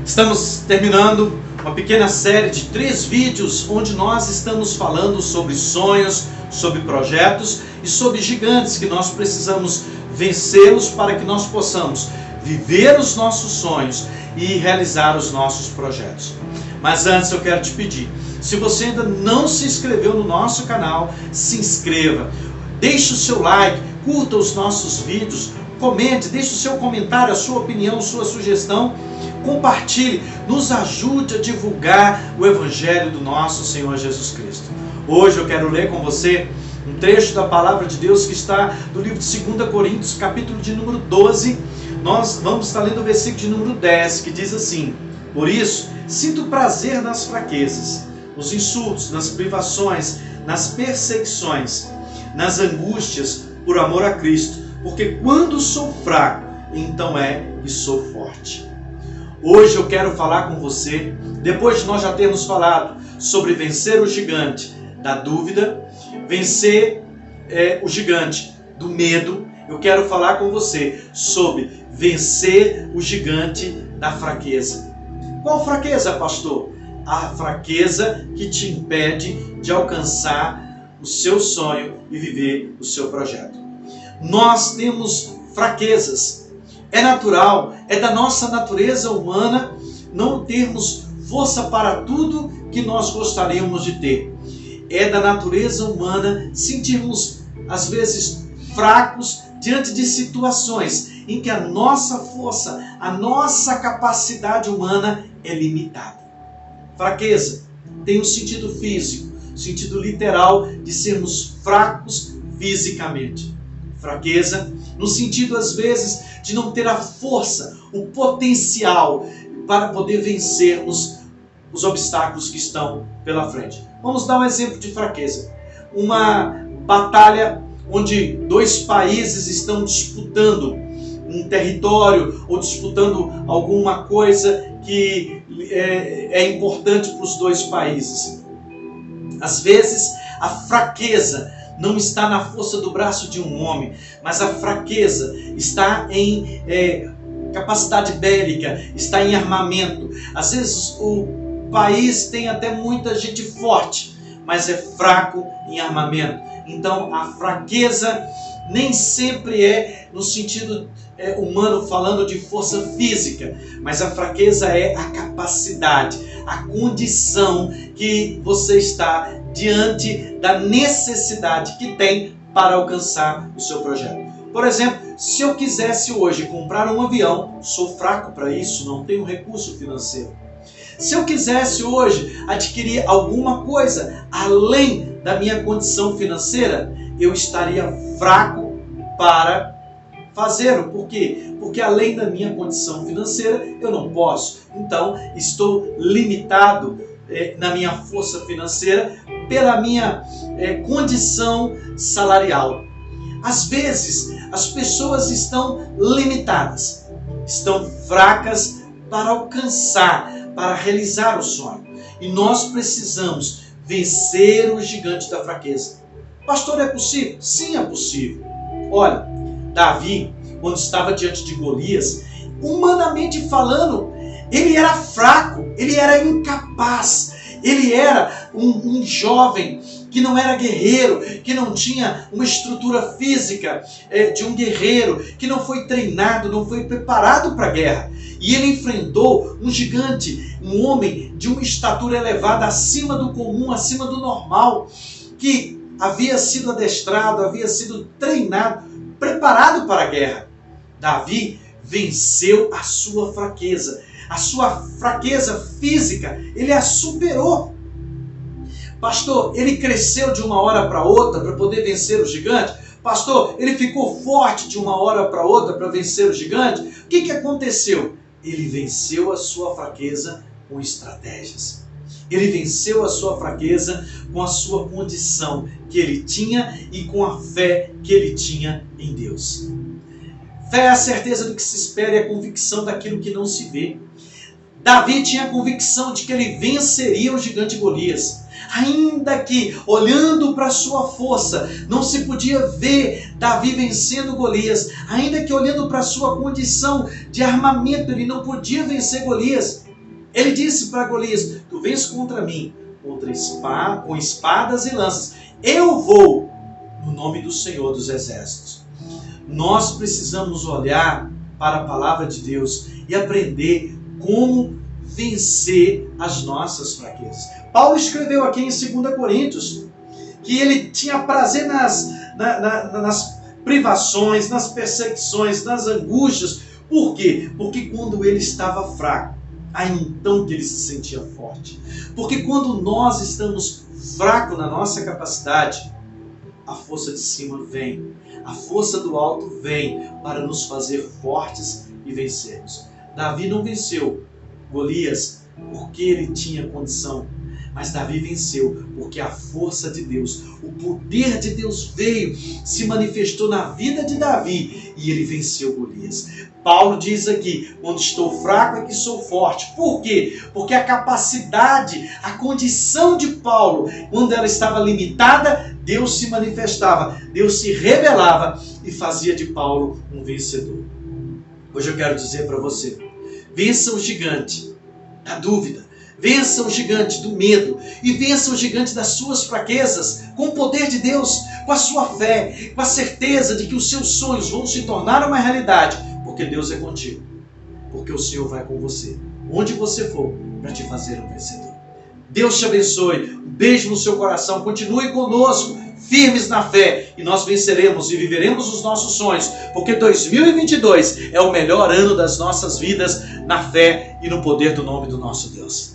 Estamos terminando uma pequena série de 3 vídeos onde nós estamos falando sobre sonhos, sobre projetos e sobre gigantes que nós precisamos vencê-los para que nós possamos viver os nossos sonhos e realizar os nossos projetos. Mas antes eu quero te pedir, se você ainda não se inscreveu no nosso canal, se inscreva, deixe o seu like, curta os nossos vídeos, comente, deixe o seu comentário, a sua opinião, sua sugestão, compartilhe, nos ajude a divulgar o Evangelho do nosso Senhor Jesus Cristo. Hoje eu quero ler com você um trecho da Palavra de Deus que está no livro de 2 Coríntios, capítulo de número 12. Nós vamos estar lendo o versículo de número 10, que diz assim: por isso, sinto prazer nas fraquezas, nos insultos, nas privações, nas perseguições, nas angústias, por amor a Cristo, porque quando sou fraco, então é que sou forte. Hoje eu quero falar com você, depois de nós já termos falado sobre vencer o gigante da dúvida, vencer o gigante do medo, eu quero falar com você sobre vencer o gigante da fraqueza. Qual fraqueza, pastor? A fraqueza que te impede de alcançar o seu sonho e viver o seu projeto. Nós temos fraquezas. É natural, é da nossa natureza humana não termos força para tudo que nós gostaríamos de ter. É da natureza humana sentirmos, às vezes, fracos diante de situações em que a nossa força, a nossa capacidade humana é limitada. Fraqueza tem um sentido físico, sentido literal de sermos fracos fisicamente. Fraqueza no sentido, às vezes, de não ter a força, o potencial para poder vencermos os obstáculos que estão pela frente. Vamos dar um exemplo de fraqueza. Uma batalha onde 2 países estão disputando um território ou disputando alguma coisa que é importante para os 2 países. Às vezes, a fraqueza não está na força do braço de um homem, mas a fraqueza está em capacidade bélica, está em armamento. Às vezes o país tem até muita gente forte, mas é fraco em armamento. Então a fraqueza nem sempre é no sentido humano, falando de força física, mas a fraqueza é a capacidade, a condição que você está diante da necessidade que tem para alcançar o seu projeto. Por exemplo, se eu quisesse hoje comprar um avião, sou fraco para isso, não tenho recurso financeiro. Se eu quisesse hoje adquirir alguma coisa além da minha condição financeira, eu estaria fraco para fazê-lo. Por quê? Porque além da minha condição financeira, eu não posso. Então, estou limitado na minha força financeira pela minha condição salarial. Às vezes, as pessoas estão limitadas, estão fracas para alcançar, para realizar o sonho. E nós precisamos vencer o gigante da fraqueza. Pastor, é possível? Sim, é possível. Olha, Davi, quando estava diante de Golias, humanamente falando, ele era fraco, ele era incapaz, ele era um jovem que não era guerreiro, que não tinha uma estrutura física de um guerreiro, que não foi treinado, não foi preparado para a guerra. E ele enfrentou um gigante, um homem de uma estatura elevada, acima do comum, acima do normal, que havia sido adestrado, havia sido treinado, preparado para a guerra. Davi venceu a sua fraqueza física, ele a superou. Pastor, ele cresceu de uma hora para outra para poder vencer o gigante? Pastor, ele ficou forte de uma hora para outra para vencer o gigante? O que aconteceu? Ele venceu a sua fraqueza com estratégias. Ele venceu a sua fraqueza com a sua condição que ele tinha e com a fé que ele tinha em Deus. Fé é a certeza do que se espera e a convicção daquilo que não se vê. Davi tinha a convicção de que ele venceria o gigante Golias. Ainda que, olhando para a sua força, não se podia ver Davi vencendo Golias. Ainda que, olhando para a sua condição de armamento, ele não podia vencer Golias. Ele disse para Golias: tu vens contra mim, com espadas e lanças. Eu vou no nome do Senhor dos Exércitos. Nós precisamos olhar para a palavra de Deus e aprender como vencer as nossas fraquezas. Paulo escreveu aqui em 2 Coríntios que ele tinha prazer nas privações, nas perseguições, nas angústias. Por quê? Porque quando ele estava fraco, aí então que ele se sentia forte. Porque quando nós estamos fracos na nossa capacidade, a força de cima vem, a força do alto vem para nos fazer fortes e vencermos. Davi não venceu Golias porque ele tinha condição, mas Davi venceu porque a força de Deus, o poder de Deus veio, se manifestou na vida de Davi e ele venceu Golias. Paulo diz aqui: quando estou fraco é que sou forte. Por quê? Porque a capacidade, a condição de Paulo, quando ela estava limitada, Deus se manifestava, Deus se revelava e fazia de Paulo um vencedor. Hoje eu quero dizer para você: vença o gigante da dúvida, vença o gigante do medo e vença o gigante das suas fraquezas com o poder de Deus, com a sua fé, com a certeza de que os seus sonhos vão se tornar uma realidade, porque Deus é contigo, porque o Senhor vai com você, onde você for, para te fazer um vencedor. Deus te abençoe, um beijo no seu coração, continue conosco, firmes na fé, e nós venceremos e viveremos os nossos sonhos, porque 2022 é o melhor ano das nossas vidas, na fé e no poder do nome do nosso Deus.